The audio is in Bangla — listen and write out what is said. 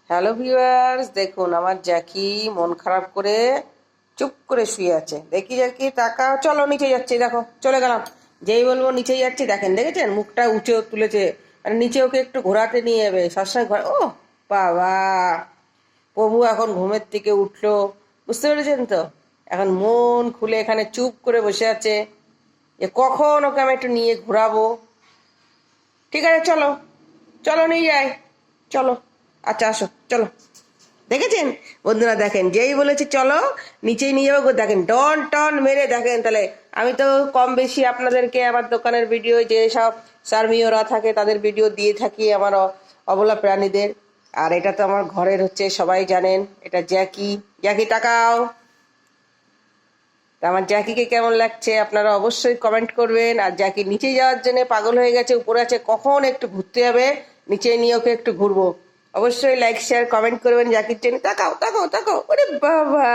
হ্যালো ভিউয়ার্স, দেখুন আমার জ্যাকি মন খারাপ করে চুপ করে শুয়ে আছে। দেখি জ্যাকি টাকা, চলো নিচে যাচ্ছি, দেখো চলে গেলাম। যেই বলবো নিচে যাচ্ছি, দেখেন দেখেছেন মুখটা উঁচে তুলেছে, মানে নিচে ওকে একটু ঘোরাতে নিয়ে যাবে সবসময় ও বাবা, প্রভু এখন ঘুমের থেকে উঠলো, বুঝতে পেরেছেন তো? এখন মন খুলে এখানে চুপ করে বসে আছে যে কখন ওকে আমি একটু নিয়ে ঘোরাবো। ঠিক আছে, চলো চলো নিয়ে যাই, চলো। আচ্ছা আসো, চলো। দেখেছেন বন্ধুরা, দেখেন যেই বলেছে চলো নিচেই নিয়ে যাবো, দেখেন ডন টন মেরে, দেখেন তাহলে আমি তো কম বেশি আপনাদেরকে আমার দোকানের ভিডিও, যে সব সার্মিয়রা থাকে তাদের ভিডিও দিয়ে থাকি, আমার অবলা প্রাণীদের। আর এটা তো আমার ঘরের হচ্ছে, সবাই জানেন এটা জ্যাকি। জ্যাকি টাকাও। তা আমার জ্যাকিকে কেমন লাগছে আপনারা অবশ্যই কমেন্ট করবেন। আর জ্যাকি নিচে যাওয়ার জন্য পাগল হয়ে গেছে, উপরে আছে কখন একটু ঘুরতে যাবে, নিচে নিয়ে ওকে একটু ঘুরবো। অবশ্যই লাইক শেয়ার কমেন্ট করবেন জ্যাকির জন্য। তাকাও তাকাও তাকাও, ওরে বাবা।